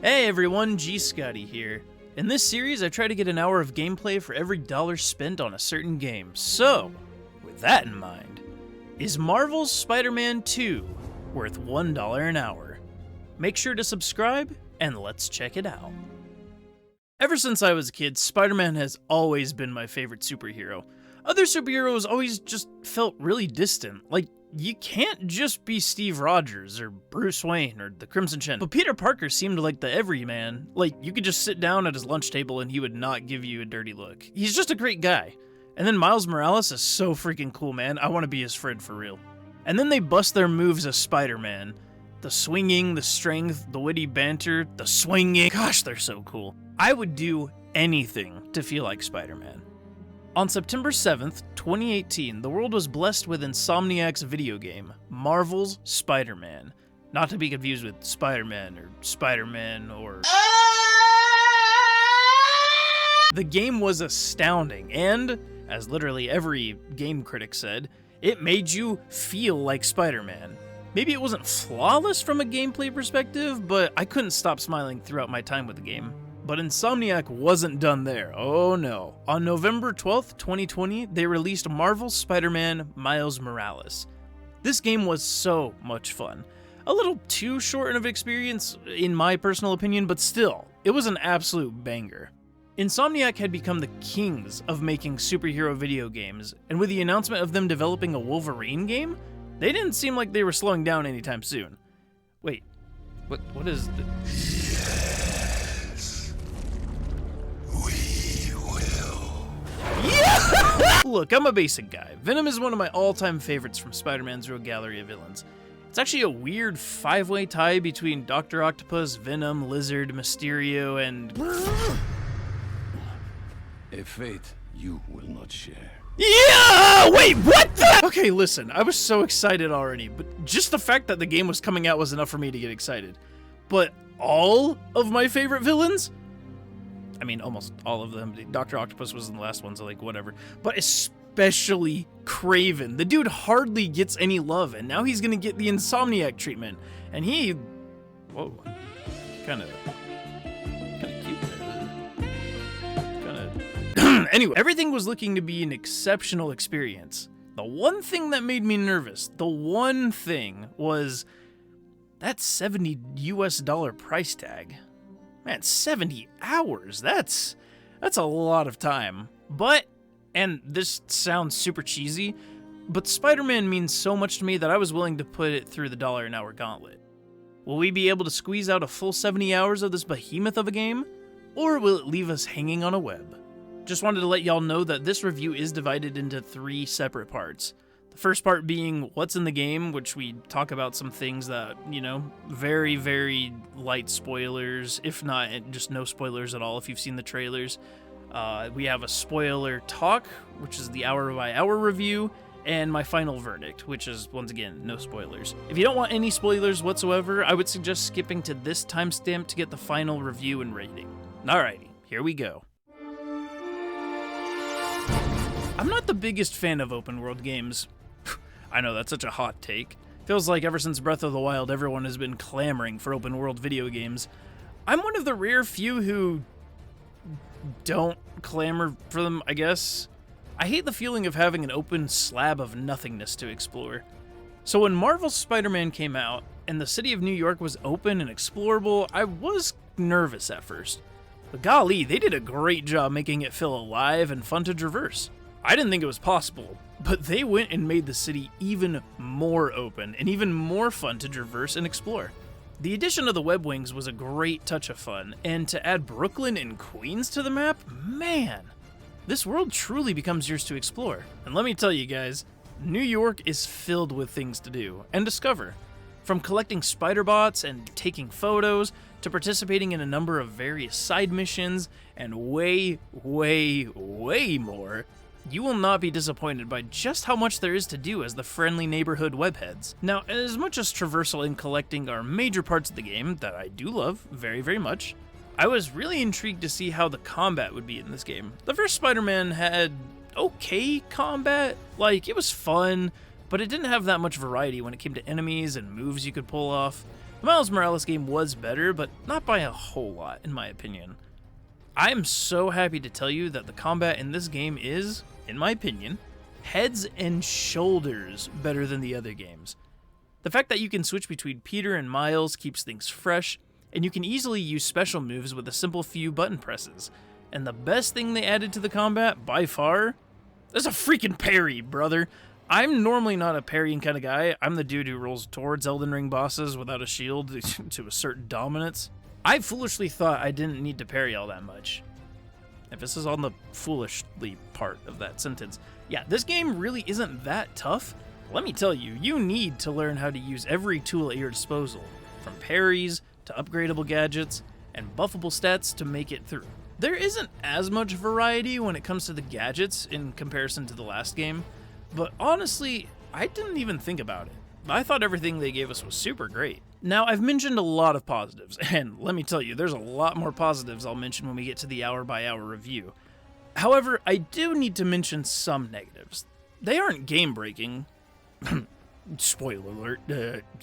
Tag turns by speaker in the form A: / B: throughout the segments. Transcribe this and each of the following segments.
A: Hey everyone, GScotty here. In this series, I try to get an hour of gameplay for every dollar spent on a certain game. So, with that in mind, is Marvel's Spider-Man 2 worth $1 an hour? Make sure to subscribe, and let's check it out. Ever since I was a kid, Spider-Man has always been my favorite superhero. Other superheroes always just felt really distant, like you can't just be Steve Rogers or Bruce Wayne or the Crimson Chin. But Peter Parker seemed like the everyman. Like, you could just sit down at his lunch table and he would not give you a dirty look. He's just a great guy. And then Miles Morales is so freaking cool, man. I want to be his friend for real. And then they bust their moves as Spider-Man. The swinging, the strength, the witty banter, the swinging. Gosh, they're so cool. I would do anything to feel like Spider-Man. On September 7th, 2018, the world was blessed with Insomniac's video game, Marvel's Spider-Man. Not to be confused with Spider-Man or Spider-Man or... The game was astounding, and, as literally every game critic said, it made you feel like Spider-Man. Maybe it wasn't flawless from a gameplay perspective, but I couldn't stop smiling throughout my time with the game. But Insomniac wasn't done there, oh no. On November 12th, 2020, they released Marvel's Spider-Man Miles Morales. This game was so much fun. A little too short of an experience, in my personal opinion, but still, it was an absolute banger. Insomniac had become the kings of making superhero video games, and with the announcement of them developing a Wolverine game, they didn't seem like they were slowing down anytime soon. Wait, what is the... Look, I'm a basic guy. Venom is one of my all-time favorites from Spider-Man's Rogue Gallery of Villains. It's actually a weird five-way tie between Dr. Octopus, Venom, Lizard, Mysterio, and...
B: A fate you will not share.
A: Yeah! Wait, what the? Okay, listen, I was so excited already, but just the fact that the game was coming out was enough for me to get excited. But all of my favorite villains? I mean, almost all of them. Dr. Octopus was in the last one, so like, whatever. But especially Kraven. The dude hardly gets any love, and now he's gonna get the Insomniac treatment. And he... Whoa. Kinda cute there. Anyway, everything was looking to be an exceptional experience. The one thing that made me nervous, the one thing, was that $70 US price tag. Man, 70 hours, that's a lot of time. But, and this sounds super cheesy, but Spider-Man means so much to me that I was willing to put it through the $1 an hour gauntlet. Will we be able to squeeze out a full 70 hours of this behemoth of a game? Or will it leave us hanging on a web? Just wanted to let y'all know that this review is divided into 3 separate parts. The first part being what's in the game, which we talk about some things that, you know, very, very light spoilers, if not just no spoilers at all if you've seen the trailers. We have a spoiler talk, which is the hour-by-hour review, and my final verdict, which is, once again, no spoilers. If you don't want any spoilers whatsoever, I would suggest skipping to this timestamp to get the final review and rating. Alrighty, here we go. I'm not the biggest fan of open world games. I know, that's such a hot take. Feels like ever since Breath of the Wild, everyone has been clamoring for open world video games. I'm one of the rare few who don't clamor for them, I guess. I hate the feeling of having an open slab of nothingness to explore. So when Marvel's Spider-Man came out, and the city of New York was open and explorable, I was nervous at first. But golly, they did a great job making it feel alive and fun to traverse. I didn't think it was possible, but they went and made the city even more open and even more fun to traverse and explore. The addition of the web wings was a great touch of fun, and to add Brooklyn and Queens to the map, man, this world truly becomes yours to explore. And let me tell you guys, New York is filled with things to do and discover. From collecting spider bots and taking photos, to participating in a number of various side missions, and way, way, way more, you will not be disappointed by just how much there is to do as the friendly neighborhood webheads. Now, as much as traversal and collecting are major parts of the game that I do love very, very much, I was really intrigued to see how the combat would be in this game. The first Spider-Man had okay combat, like it was fun, but it didn't have that much variety when it came to enemies and moves you could pull off. The Miles Morales game was better, but not by a whole lot, in my opinion. I am so happy to tell you that the combat in this game is, in my opinion, heads and shoulders better than the other games. The fact that you can switch between Peter and Miles keeps things fresh, and you can easily use special moves with a simple few button presses. And the best thing they added to the combat, by far, is a freaking parry, brother. I'm normally not a parrying kind of guy. I'm the dude who rolls towards Elden Ring bosses without a shield to assert dominance. I foolishly thought I didn't need to parry all that much. Emphasis on the foolishly part of that sentence. Yeah, this game really isn't that tough. Let me tell you, you need to learn how to use every tool at your disposal, from parries to upgradable gadgets and buffable stats to make it through. There isn't as much variety when it comes to the gadgets in comparison to the last game, but honestly, I didn't even think about it. I thought everything they gave us was super great. Now, I've mentioned a lot of positives, and let me tell you, there's a lot more positives I'll mention when we get to the hour-by-hour review. However, I do need to mention some negatives. They aren't game-breaking, spoiler alert,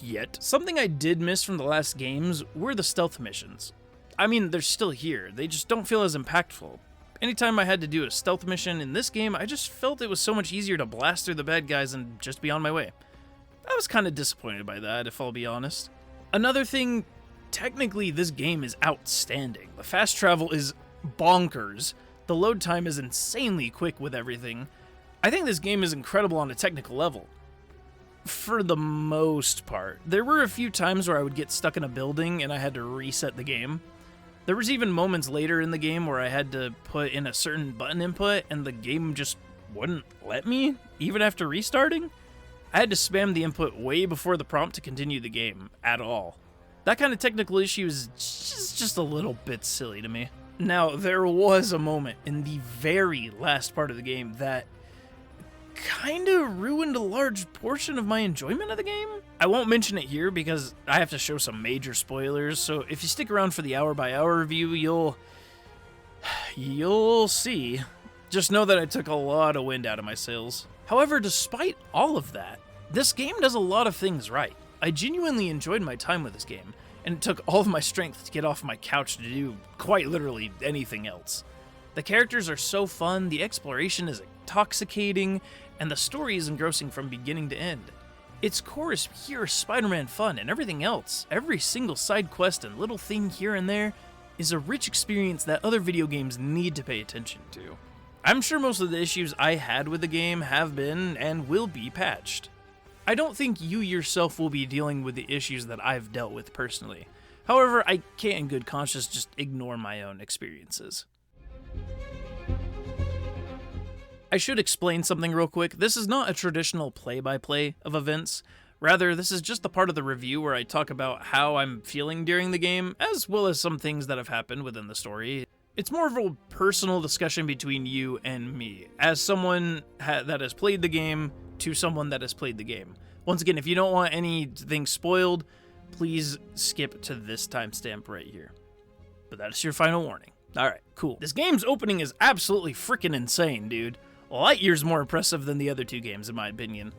A: yet. Something I did miss from the last games were the stealth missions. I mean, they're still here, they just don't feel as impactful. Anytime I had to do a stealth mission in this game, I just felt it was so much easier to blast through the bad guys and just be on my way. I was kind of disappointed by that, if I'll be honest. Another thing, technically this game is outstanding. The fast travel is bonkers. The load time is insanely quick with everything. I think this game is incredible on a technical level. For the most part. There were a few times where I would get stuck in a building and I had to reset the game. There was even moments later in the game where I had to put in a certain button input and the game just wouldn't let me, even after restarting. I had to spam the input way before the prompt to continue the game, at all. That kind of technical issue is just a little bit silly to me. Now, there was a moment in the very last part of the game that kind of ruined a large portion of my enjoyment of the game. I won't mention it here because I have to show some major spoilers, so if you stick around for the hour-by-hour review, you'll see. Just know that I took a lot of wind out of my sails. However, despite all of that, this game does a lot of things right. I genuinely enjoyed my time with this game, and it took all of my strength to get off my couch to do quite literally anything else. The characters are so fun, the exploration is intoxicating, and the story is engrossing from beginning to end. Its core is pure Spider-Man fun, and everything else, every single side quest and little thing here and there, is a rich experience that other video games need to pay attention to. I'm sure most of the issues I had with the game have been and will be patched. I don't think you yourself will be dealing with the issues that I've dealt with personally. However, I can't in good conscience just ignore my own experiences. I should explain something real quick. This is not a traditional play-by-play of events. Rather, this is just the part of the review where I talk about how I'm feeling during the game, as well as some things that have happened within the story. It's more of a personal discussion between you and me, as someone that has played the game to someone that has played the game. Once again, if you don't want anything spoiled, please skip to this timestamp right here. But that's your final warning. Alright, cool. This game's opening is absolutely freaking insane, dude. Light years more impressive than the other two games, in my opinion.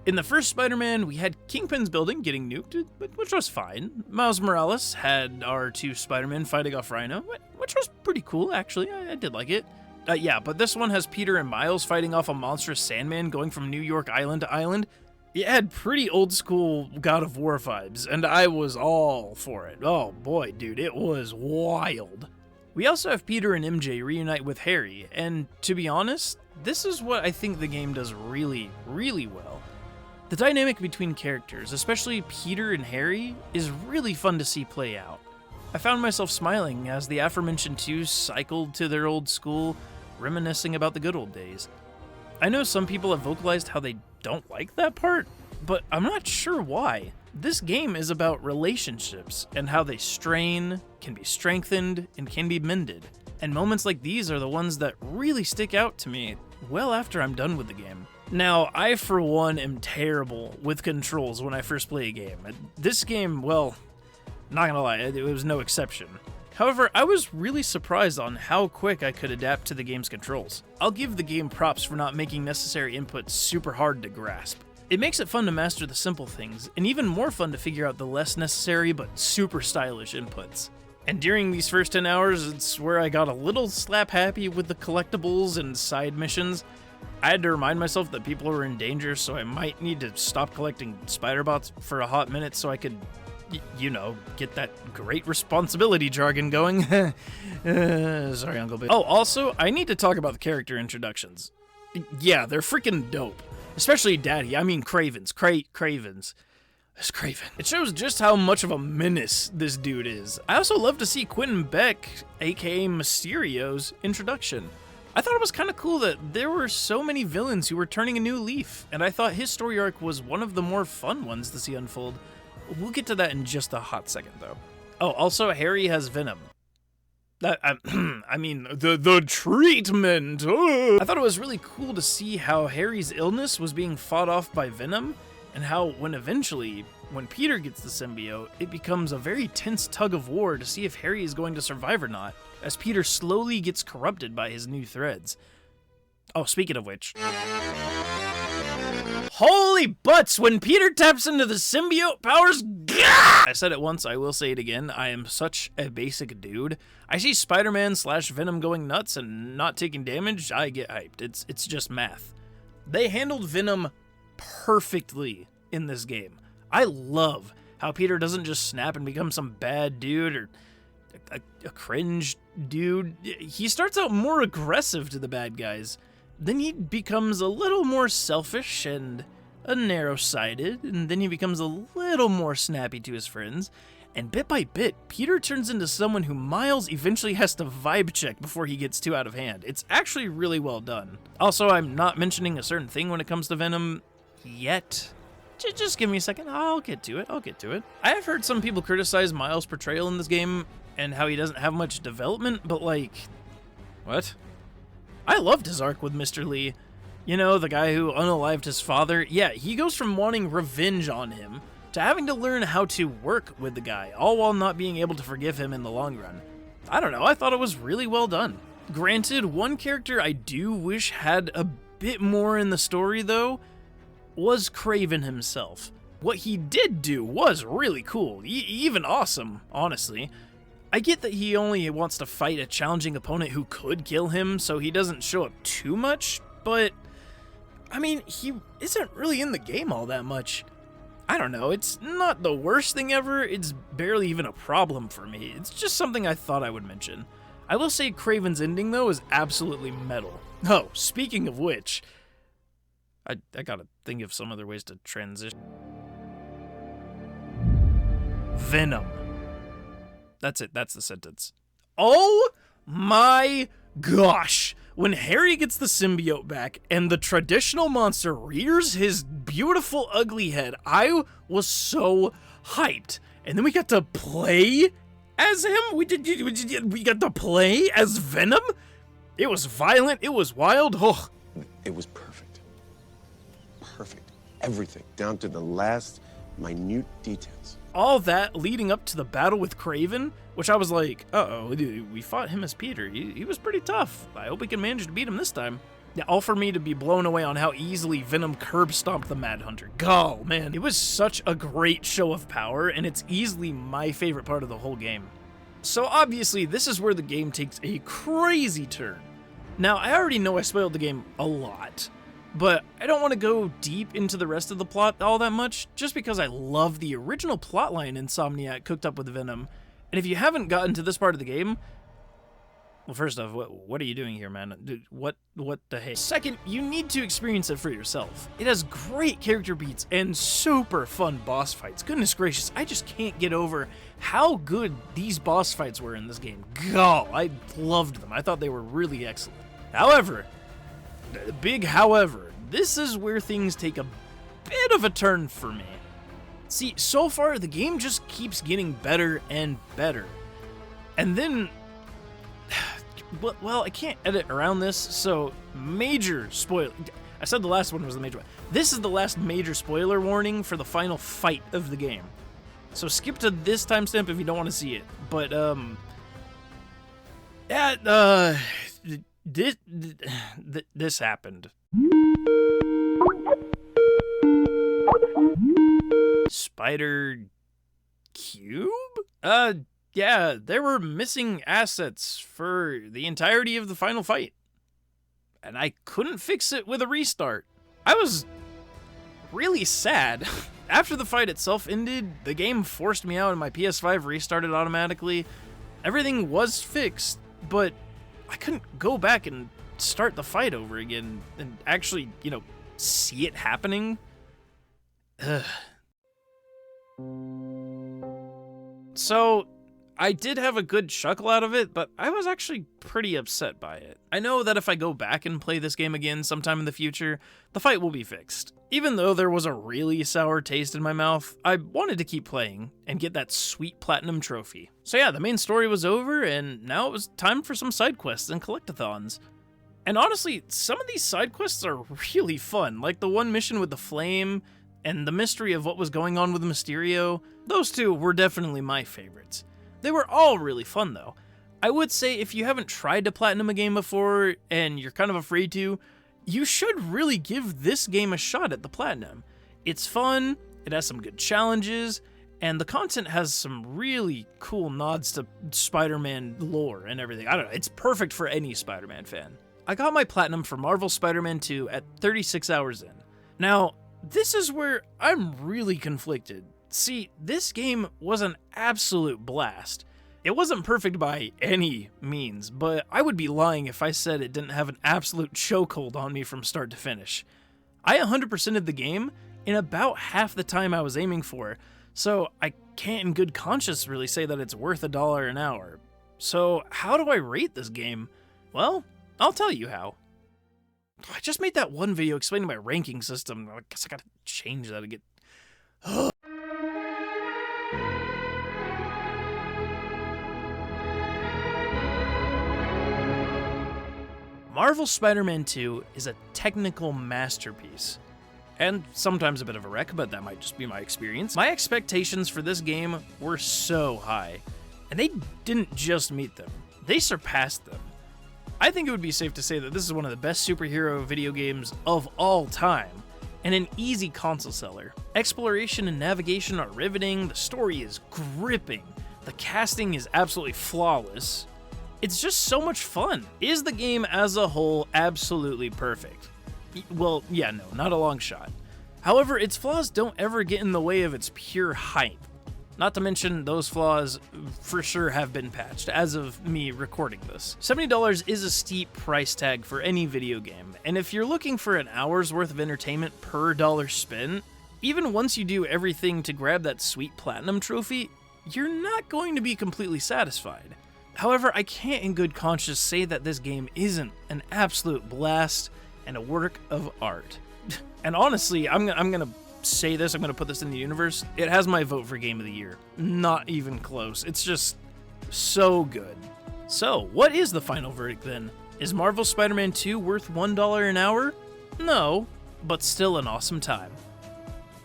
A: In the first Spider-Man, we had Kingpin's building getting nuked, which was fine. Miles Morales had our two Spider-Men fighting off Rhino, which was pretty cool, actually. I did like it. Yeah, but this one has Peter and Miles fighting off a monstrous Sandman going from New York Island to island. It had pretty old school God of War vibes, and I was all for it. Oh boy, dude, it was wild. We also have Peter and MJ reunite with Harry, and to be honest, this is what I think the game does really, really well. The dynamic between characters, especially Peter and Harry, is really fun to see play out. I found myself smiling as the aforementioned two cycled to their old school, reminiscing about the good old days. I know some people have vocalized how they don't like that part, but I'm not sure why. This game is about relationships and how they strain, can be strengthened, and can be mended. And moments like these are the ones that really stick out to me well after I'm done with the game. Now, I for one am terrible with controls when I first play a game. This game, well, not gonna lie, it was no exception. However, I was really surprised on how quick I could adapt to the game's controls. I'll give the game props for not making necessary inputs super hard to grasp. It makes it fun to master the simple things, and even more fun to figure out the less necessary but super stylish inputs. And during these first 10 hours, it's where I got a little slap happy with the collectibles and side missions. I had to remind myself that people were in danger, so I might need to stop collecting spider bots for a hot minute so I could, you know, get that great responsibility jargon going. Sorry, Uncle Bill. Oh, also, I need to talk about the character introductions. Yeah, they're freaking dope. Especially Daddy, I mean Cravens. Cravens. It's Craven. It shows just how much of a menace this dude is. I also love to see Quentin Beck, aka Mysterio's, introduction. I thought it was kind of cool that there were so many villains who were turning a new leaf, and I thought his story arc was one of the more fun ones to see unfold. We'll get to that in just a hot second, though. Oh, also, Harry has Venom. I mean, the treatment! I thought it was really cool to see how Harry's illness was being fought off by Venom, and how when Peter gets the symbiote, it becomes a very tense tug of war to see if Harry is going to survive or not, as Peter slowly gets corrupted by his new threads. Oh, speaking of which... Holy butts! When Peter taps into the symbiote powers, gah! I said it once, I will say it again, I am such a basic dude. I see Spider-Man/Venom going nuts and not taking damage, I get hyped. It's just math. They handled Venom perfectly in this game. I love how Peter doesn't just snap and become some bad dude or a cringe dude. He starts out more aggressive to the bad guys. Then he becomes a little more selfish and narrow-sided, and then he becomes a little more snappy to his friends. And bit by bit, Peter turns into someone who Miles eventually has to vibe check before he gets too out of hand. It's actually really well done. Also, I'm not mentioning a certain thing when it comes to Venom yet. Just give me a second, I'll get to it. I have heard some people criticize Miles' portrayal in this game and how he doesn't have much development, but like, what? I loved his arc with Mr. Lee. You know, the guy who unalived his father. Yeah, he goes from wanting revenge on him to having to learn how to work with the guy, all while not being able to forgive him in the long run. I don't know, I thought it was really well done. Granted, one character I do wish had a bit more in the story, though, was Craven himself. What he did do was really cool, even awesome, honestly. I get that he only wants to fight a challenging opponent who could kill him, so he doesn't show up too much, but, I mean, he isn't really in the game all that much. I don't know, it's not the worst thing ever, it's barely even a problem for me. It's just something I thought I would mention. I will say Craven's ending, though, is absolutely metal. Oh, speaking of which, I gotta think of some other ways to transition. Venom. That's it, that's the sentence. Oh my gosh! When Harry gets the symbiote back and the traditional monster rears his beautiful ugly head, I was so hyped. And then we got to play as him? We got to play as Venom? It was violent, it was wild, oh.
C: It was perfect. Perfect. Everything, down to the last minute details.
A: All that leading up to the battle with Craven, which I was like, uh-oh, we fought him as Peter. He was pretty tough. I hope we can manage to beat him this time. Yeah, all for me to be blown away on how easily Venom curb stomped the Mad Hunter. Oh, man, it was such a great show of power, and it's easily my favorite part of the whole game. So obviously, this is where the game takes a crazy turn. Now, I already know I spoiled the game a lot, but I don't want to go deep into the rest of the plot all that much, just because I love the original plotline Insomniac cooked up with Venom. And if you haven't gotten to this part of the game, well, first off, what are you doing here, man? Dude, what the heck? Second, you need to experience it for yourself. It has great character beats and super fun boss fights. Goodness gracious, I just can't get over how good these boss fights were in this game. God, I loved them. I thought they were really excellent. However, big however, this is where things take a bit of a turn for me. See, so far the game just keeps getting better and better. And then, well, I can't edit around this, so major spoiler. I said the last one was the major one. This is the last major spoiler warning for the final fight of the game. So skip to this timestamp if you don't want to see it. But, this happened. spider cube? Yeah, there were missing assets for the entirety of the final fight. And I couldn't fix it with a restart. I was really sad. After the fight itself ended, the game forced me out and my PS5 restarted automatically. Everything was fixed, but I couldn't go back and start the fight over again and actually, see it happening. Ugh. So, I did have a good chuckle out of it, but I was actually pretty upset by it. I know that if I go back and play this game again sometime in the future, the fight will be fixed. Even though there was a really sour taste in my mouth, I wanted to keep playing and get that sweet platinum trophy. So yeah, the main story was over, and now it was time for some side quests and collectathons. And honestly, some of these side quests are really fun, like the one mission with the flame and the mystery of what was going on with Mysterio. Those two were definitely my favorites. They were all really fun though. I would say if you haven't tried to platinum a game before and you're kind of afraid to, you should really give this game a shot at the platinum. It's fun, it has some good challenges, and the content has some really cool nods to Spider-Man lore and everything. I don't know, it's perfect for any Spider-Man fan. I got my platinum for Marvel Spider-Man 2 at 36 hours in. Now, this is where I'm really conflicted. See, this game was an absolute blast. It wasn't perfect by any means, but I would be lying if I said it didn't have an absolute chokehold on me from start to finish. I 100%ed the game in about half the time I was aiming for, so I can't in good conscience really say that it's worth $1 an hour. So how do I rate this game? Well, I'll tell you how. I just made that one video explaining my ranking system. I guess I gotta change that again. Marvel Spider-Man 2 is a technical masterpiece. And sometimes a bit of a wreck, but that might just be my experience. My expectations for this game were so high, and they didn't just meet them, they surpassed them. I think it would be safe to say that this is one of the best superhero video games of all time, and an easy console seller. Exploration and navigation are riveting, the story is gripping, the casting is absolutely flawless. It's just so much fun. Is the game as a whole absolutely perfect? Well, yeah, no, not a long shot. However, its flaws don't ever get in the way of its pure hype. Not to mention, those flaws for sure have been patched as of me recording this. $70 is a steep price tag for any video game, and if you're looking for an hour's worth of entertainment per dollar spent, even once you do everything to grab that sweet platinum trophy, you're not going to be completely satisfied. However, I can't in good conscience say that this game isn't an absolute blast and a work of art. And honestly, I'm gonna say this, I'm gonna put this in the universe, it has my vote for Game of the Year. Not even close. It's just so good. So, what is the final verdict then? Is Marvel Spider-Man 2 worth $1 an hour? No, but still an awesome time.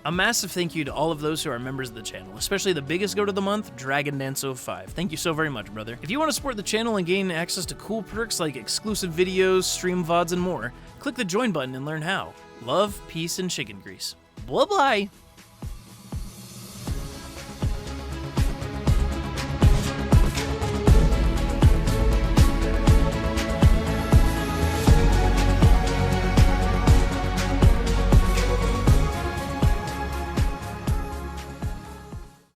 A: A massive thank you to all of those who are members of the channel, especially the biggest goat of the month, DragonDanso5. Thank you so very much, brother. If you want to support the channel and gain access to cool perks like exclusive videos, stream VODs, and more, click the join button and learn how. Love, peace, and chicken grease. Bye-bye!